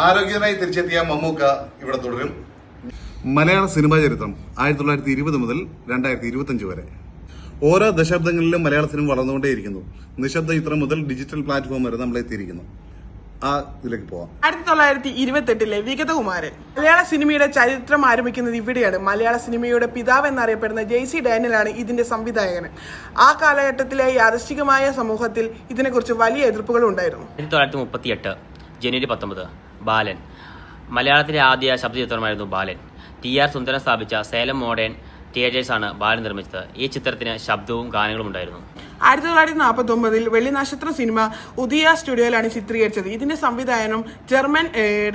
ആരോഗ്യമായി തിരിച്ചെത്തിയ മമ്മൂക്ക ഇവിടെ തുടരും. മലയാള സിനിമാ ചരിത്രം 1920 മുതൽ 2025 വരെ. ഓരോ ദശാബ്ദങ്ങളിലും മലയാള സിനിമ വളർന്നുകൊണ്ടേയിരിക്കുന്നു. നിശബ്ദ ചിത്രം മുതൽ ഡിജിറ്റൽ പ്ലാറ്റ്ഫോം വരെ നമ്മൾ എത്തിയിരിക്കുന്നു. ഇതിലേക്ക് പോവാം. 1928 വിഗതകുമാരൻ. മലയാള സിനിമയുടെ ചരിത്രം ആരംഭിക്കുന്നത് ഇവിടെയാണ്. മലയാള സിനിമയുടെ പിതാവ് എന്നറിയപ്പെടുന്ന JC ഡാനിയലാണ് ഇതിന്റെ സംവിധായകൻ. ആ കാലഘട്ടത്തിലെ യാദൃശ്ചികമായ സമൂഹത്തിൽ ഇതിനെക്കുറിച്ച് വലിയ എതിർപ്പുകൾ ഉണ്ടായിരുന്നു. 1938 ജനുവരി 19 ബാലൻ. മലയാളത്തിലെ ആദ്യ ശബ്ദചിത്രമായിരുന്നു ബാലൻ. TR സുന്ദരൻ സ്ഥാപിച്ച സേലം മോഡേൺ തിയേറ്റേഴ്സ് ആണ് ബാലൻ നിർമ്മിച്ചത്. ഈ ചിത്രത്തിന് ശബ്ദവും ഗാനങ്ങളും ഉണ്ടായിരുന്നു. 1949 വെള്ളിനക്ഷത്ര സിനിമ ഉദയ സ്റ്റുഡിയോയിലാണ് ചിത്രീകരിച്ചത്. ഇതിന്റെ സംവിധായകനും ജർമ്മൻ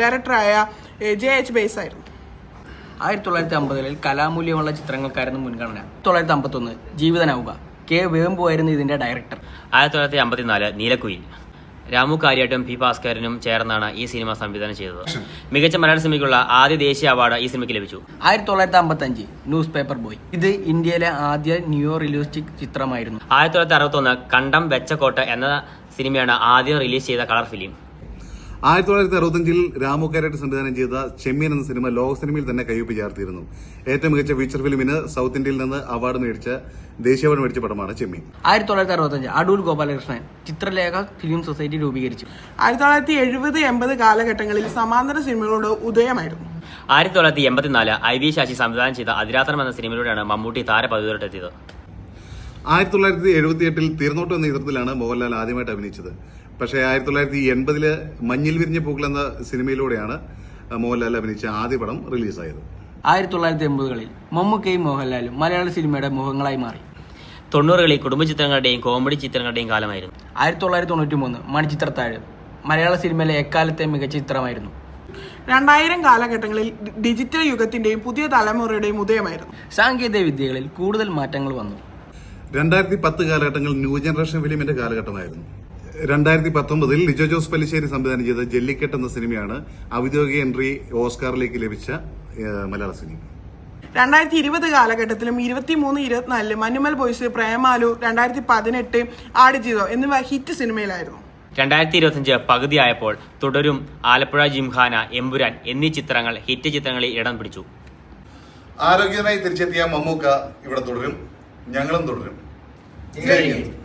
ഡയറക്ടറായ JH ബേസ് ആയിരുന്നു. 1950 കലാമൂല്യമുള്ള ചിത്രങ്ങൾക്കായിരുന്നു മുൻഗണന. 1951 ജീവിതനൗക. K വേമ്പുവായിരുന്നു ഇതിന്റെ ഡയറക്ടർ. 1954 നീലക്കുയിൽ. രാമു കാര്യാട്ടും P ഭാസ്കരനും ചേർന്നാണ് ഈ സിനിമ സംവിധാനം ചെയ്തത്. മികച്ച മലയാള സിനിമയ്ക്കുള്ള ആദ്യ ദേശീയ അവാർഡ് ഈ സിനിമയ്ക്ക് ലഭിച്ചു. 1955 ന്യൂസ് പേപ്പർ ബോയ്. ഇത് ഇന്ത്യയിലെ ആദ്യ ന്യൂ റിയലിസ്റ്റിക് ചിത്രമായിരുന്നു. 1961 കണ്ടം വെച്ചക്കോട്ട് എന്ന സിനിമയാണ് ആദ്യം റിലീസ് ചെയ്ത കളർ ഫിലിം. 1965 രാമു കാര്യാട്ട് സംവിധാനം ചെയ്ത ചെമ്മീൻ എന്ന സിനിമ ലോക സിനിമയിൽ തന്നെ കയ്യൊപ്പ് ചേർത്തിരുന്നു. ഏറ്റവും മികച്ച ഫീച്ചർ ഫിലിമിന് സൗത്ത് ഇന്ത്യയിൽ നിന്ന് ദേശീയ അവാർഡ് മേടിച്ച പടമാണ് ചെമ്മീൻ. 1965 അടൂർ ഗോപാലകൃഷ്ണൻ ചിത്രലേഖ ഫിലിം സൊസൈറ്റി രൂപീകരിച്ചു. 1970-80 കാലഘട്ടങ്ങളിൽ സമാന്തര സിനിമകളുടെ ഉദയമായിരുന്നു. 1984 IV ശശി സംവിധാനം ചെയ്ത അതിരാത്രം എന്ന സിനിമയിലൂടെയാണ് മമ്മൂട്ടി താരപദവിയിലോട്ടെത്തിയത്. 1978 തീർന്നോട്ട് എന്ന ചിത്രത്തിലാണ് മോഹൻലാൽ ആദ്യമായിട്ട് അഭിനയിച്ചത്. പക്ഷേ 1980 മഞ്ഞിൽ വിരിഞ്ഞ പൂക്കൾ എന്ന സിനിമയിലൂടെയാണ് മോഹൻലാൽ അഭിനയിച്ച ആദ്യ പടം റിലീസായത്. 1980 മമ്മൂക്കയും മോഹൻലാലും മലയാള സിനിമയുടെ മുഖങ്ങളായി മാറി. 90 കുടുംബ ചിത്രങ്ങളുടെയും കോമഡി ചിത്രങ്ങളുടെയും കാലമായിരുന്നു. 1993 മണിച്ചിത്രത്താഴ് മലയാള സിനിമയിലെ എക്കാലത്തെ മികച്ച ചിത്രമായിരുന്നു. 2000 കാലഘട്ടങ്ങളിൽ ഡിജിറ്റൽ യുഗത്തിന്റെയും പുതിയ തലമുറയുടെയും ഉദയമായിരുന്നു. സാങ്കേതിക വിദ്യകളിൽ കൂടുതൽ മാറ്റങ്ങൾ വന്നു. 2010 കാലഘട്ടങ്ങൾ ന്യൂ ജനറേഷൻ ഫിലിമിന്റെ കാലഘട്ടമായിരുന്നു. 2019 ലിജോ ജോസ് പല്ലിശ്ശേരി സംവിധാനം ചെയ്ത ജല്ലിക്കെട്ട് എന്ന സിനിമയാണ് ഔദ്യോഗിക എൻട്രി ഓസ്കാറിലേക്ക് ലഭിച്ച മലയാള സിനിമ. 2020 കാലഘട്ടത്തിലും 23-24 മഞ്ഞുമൽ ബോയ്സ്, പ്രേമാലു, 2018 ആടുജീവിതം എന്നിവ ഹിറ്റ് സിനിമയിലായിരുന്നു. 2025 പകുതിയായപ്പോൾ തുടരും, ആലപ്പുഴ ജിംഖാന, എമ്പുരാൻ എന്നീ ചിത്രങ്ങൾ ഹിറ്റ് ചിത്രങ്ങളിൽ ഇടം പിടിച്ചു. ആരോഗ്യമായി തിരിച്ചെത്തിയ മമ്മൂക്ക ഇവിടെ തുടരും. ഞങ്ങളും തുടരും.